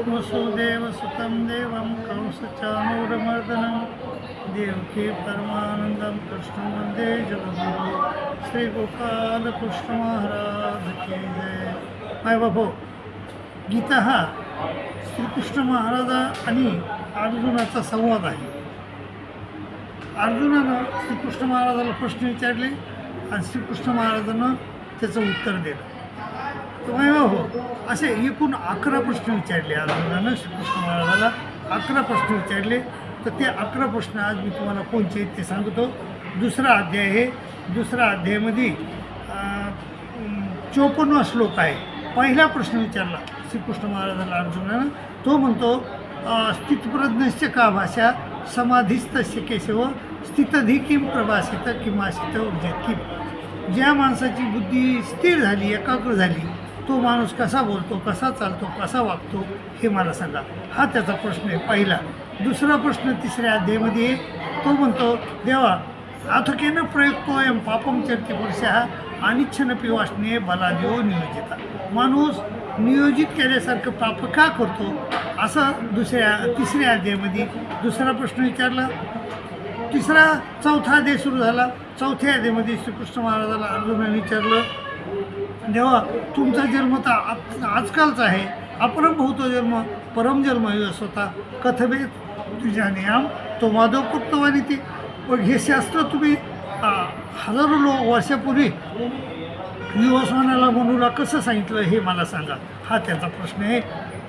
वसुदेवसुतं देवं कंसचाणूरमर्दनं देवकी परमानन्दं कृष्णं वन्दे जगद्गुरुं श्रीगोपालकृष्ण महाराज की जय. माय बाबू, गीता हा श्रीकृष्ण महाराजा आणि अर्जुनाचा संवाद आहे. अर्जुनानं श्रीकृष्ण महाराजाला प्रश्न विचारले आणि श्रीकृष्ण महाराजांना त्याचं उत्तर दिलं. हो, असे एकूण 11 प्रश्न विचारले अर्जुनानं श्रीकृष्ण महाराजाला. 11 प्रश्न विचारले. तर ते 11 प्रश्न आज मी तुम्हाला कोणते आहेत ते सांगतो. दुसरा अध्याय आहे. दुसरा अध्यायामध्ये 54वा श्लोक आहे. पहिला प्रश्न विचारला श्रीकृष्ण महाराजाला अर्जुनानं. तो म्हणतो, स्थितप्रज्ञस्य का भाषा समाधीस्तस्य केशव स्थितधी किम प्रभासित किमासित ऊर्जेत किम. ज्या माणसाची बुद्धी स्थिर झाली, एकाग्र झाली, तो माणूस कसा बोलतो, कसा चालतो, कसा वागतो हे मला सांगा. हा त्याचा प्रश्न आहे पहिला. दुसरा प्रश्न तिसऱ्या अध्यायामध्ये तो म्हणतो, देवा अथकेन प्रयुक्तोयम पापम चरते पुरुषः अनिच्छनपी वासने बलादेव नियोजिता. माणूस नियोजित केल्यासारखं पाप का करतो असं तिसऱ्या अध्यायामध्ये दुसरा प्रश्न विचारला. चौथा अध्याय सुरू झाला. चौथ्या अध्यायामध्ये श्रीकृष्ण महाराजाला अर्जुनाने विचारलं, देवा तुमचा जन्म तर आजकालचा आहे, अपरमभूतो जन्म परमजन्म स्वतः कथबे तुझ्या नियम तो माधव पुत्रवानी ते. पण हे शास्त्र तुम्ही हजारो वर्षापूर्वी युवस्वानाला मनूला कसं सांगितलं हे मला सांगा. हा त्याचा प्रश्न आहे.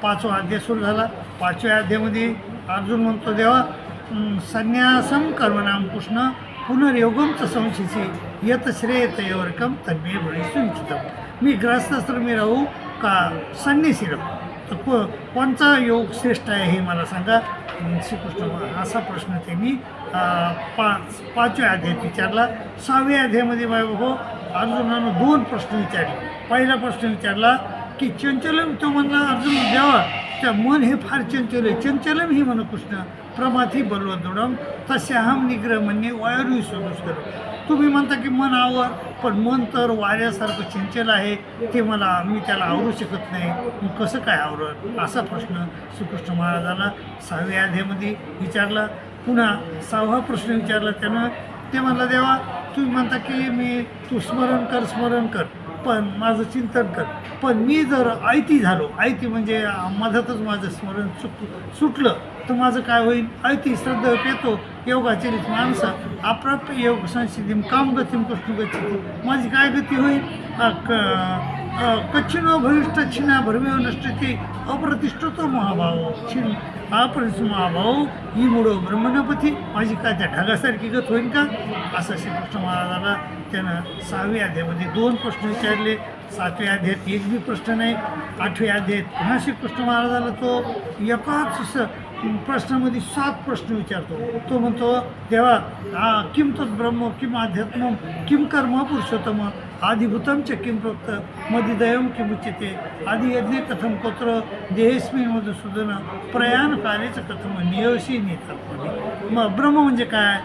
5वा अध्याय सुरू झाला. 5व्या अध्यायामध्ये अर्जुन म्हणतो, देवा संन्यासम कर्मणाम कृष्ण पुनर्योगमच संशयसी यत श्रेयतयवर्कम तन्मे बळी सुनिश्चितम. मी गृहस्थाश्रमी राहू का संन्यासी राहू, तर कोणचा योग श्रेष्ठ आहे हे मला सांगा. श्रीकृष्ण असा प्रश्न त्यांनी 5व्या अध्यायात विचारला. 6व्या अध्यायामध्ये बाबा अर्जुनानं 2 प्रश्न विचारले. पहिला प्रश्न विचारला की चंचलम, तो म्हणला अर्जुन देवा त्या मन हे फार चंचल आहे. चंचलम ही म्हण कृष्ण प्रमाथी बलवदृढम तस्याहम निग्रह म्हणणे वायुर्वी सोडूस. तुम्ही म्हणता की मन आवर, पण मन तर वाऱ्यासारखं चंचल आहे, ते मी त्याला आवरू शकत नाही. मग कसं काय आवरत असा प्रश्न श्रीकृष्ण महाराजाला 6व्या अध्यायामध्ये विचारला. पुन्हा 6वा प्रश्न विचारला त्यानं. ते म्हणला, देवा तुम्ही म्हणता की तू स्मरण कर पण माझं चिंतन कर, पण मी जर आयती झालो, आयती म्हणजे मधातच माझं स्मरण सुटलं तर माझं काय होईल. आयती श्रद्धा येतो योगाचरित माणसं अप्राप्य योग संसिद्धीम कामगतीम कृष्णगती. माझी काय गती होईल. कच्छिनो भविष्ठ छिना भरमेव नष्टते अप्रतिष्ठतो महाभाव छिन अपरिस महाभाव ही मुळं ब्रह्मणपती. माझी काय त्या ढगासारखी गत होईल का असं श्रीकृष्ण महाराजाला त्यानं 6व्या अध्यायामध्ये 2 प्रश्न विचारले. 7व्या अध्यायात एक बी प्रश्न नाही. 8व्या अध्यायात पुन्हा श्रीकृष्ण महाराजाला तो एकाच प्रश्नामध्ये 7 प्रश्न विचारतो. तो म्हणतो, देवा किम तत् ब्रह्म किम अध्यात्म किम कर्म पुरुषोत्तम आदिभूतम च किम प्रोक्त मदिदयम किमुच्यते आदि यज्ञे कथम कोत्र देहेस्मिन मधुसूदन प्रयाण कालेच कथम नियोशी नेतात. मग ब्रह्म म्हणजे काय,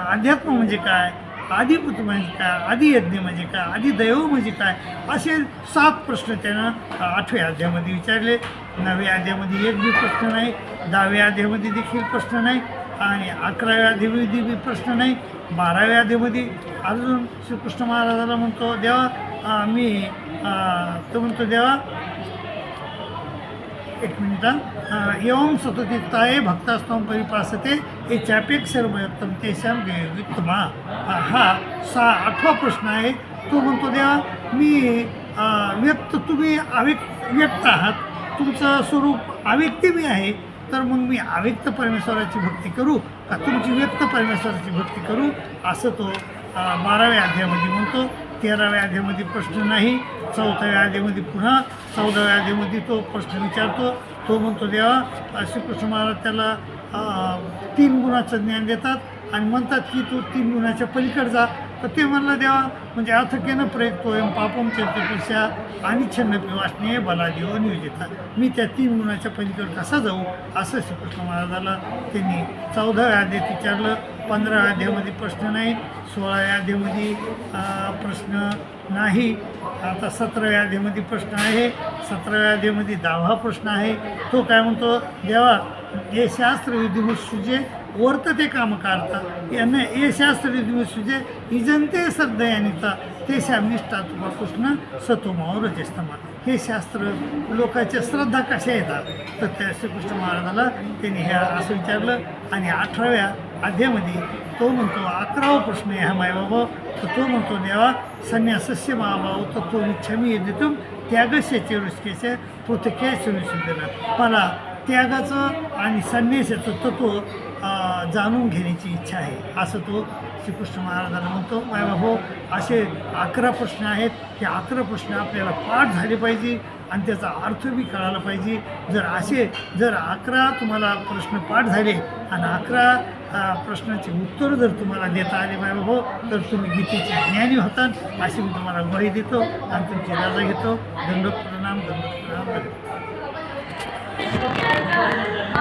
अध्यात्म म्हणजे काय, आदिभूत म्हणजे काय, आदियज्ञ म्हणजे काय, आदिदैव म्हणजे काय, असे 7 प्रश्न त्यानं 8व्या अध्यायामध्ये विचारले. 9व्या अध्यायामध्ये एक बी प्रश्न नाही. 10व्या अध्यायामध्ये देखील प्रश्न नाही. आणि 11व्या अध्यायामध्ये बी प्रश्न नाही. 12व्या अध्यायामध्ये अर्जुन श्रीकृष्ण महाराजाला म्हणतो, देवा तो म्हणतो, देवा एक मिनिट एवं सततिक्ताये भक्तास्तम परिपासते हे चापेक सर्वयुक्तम तेशाम युक्तमा. हा 8वा प्रश्न आहे. तो म्हणतो, देवा तुम्ही व्यक्त आहात, तुमचं स्वरूप अव्यक्ती मी आहे, तर मग मी अव्यक्त परमेश्वराची भक्ती करू का तुमची व्यक्त परमेश्वराची भक्ती करू असं तो 12व्या अध्यायामध्ये म्हणतो. 13व्या अध्यायामध्ये प्रश्न नाही. 4व्या अध्यायामध्ये पुन्हा 14व्या अध्यायामध्ये तो प्रश्न विचारतो. तो म्हणतो, देवा श्रीकृष्ण महाराज त्याला 3 गुणाचं ज्ञान देतात आणि म्हणतात की तू 3 गुणाच्या पलीकडे जा. तर ते म्हणलं, देवा म्हणजे अथकेनं प्रयुक्तोयम पापम चरितपेक्षा अनिच्छन्नपी वासने बलादेव नियोजिता. मी त्या 3 गुणाच्या पलीकडे कसा जाऊ असं श्रीकृष्ण महाराजाला त्यांनी 14व्या अध्यायात विचारलं. 15व्या अध्यायामध्ये प्रश्न नाही, 16व्या अध्यायामध्ये प्रश्न नाही, आता 17व्या अध्यायामध्ये प्रश्न आहे, 17व्या अध्यायामध्ये 10वा प्रश्न आहे. तो काय म्हणतो, देवा ये शास्त्र विधिमुख सुजे वर्तते काम काढता यांना ये शास्त्र विधिमुख सुजे इजनते सद्दयानिता ते श्यामनिष्ठा तुका कृष्ण सतोमावर रजस्तमा. हे शास्त्र लोकांच्या श्रद्धा कशा येतात, तर त्या श्रीकृष्ण महाराजाला त्यांनी हे असं विचारलं. आणि 18व्या अध्यायामध्ये तो म्हणतो, 11वा प्रश्न आहे हा मायबाबा, तर तो म्हणतो, देवा संन्यासस्य महाभाव तत्त्वमिच्छामी यदितुम त्यागस्य चेरुष्केस्य पृथक्या सुनिसिद्धनं. मला त्यागाचं आणि संन्यासाचं तत्त्व जाणून घेण्याची इच्छा आहे, असं तो श्रीकृष्ण महाराजांना म्हणतो. मायबाबो असे 11 प्रश्न आहेत, ते 11 प्रश्न आपल्याला पाठ झाले पाहिजे आणि त्याचा अर्थ बी कळायला पाहिजे. जर 11 तुम्हाला प्रश्न पाठ झाले आणि 11 प्रश्नाचे उत्तर जर तुम्हाला देता आले मायबाबो, तर तुम्ही गीतेचे ज्ञानी होतात, अशी मी तुम्हाला ग्वाही देतो आणि तुमची रजा घेतो. दंडोत प्रणाम, दंडोत प्रणाम.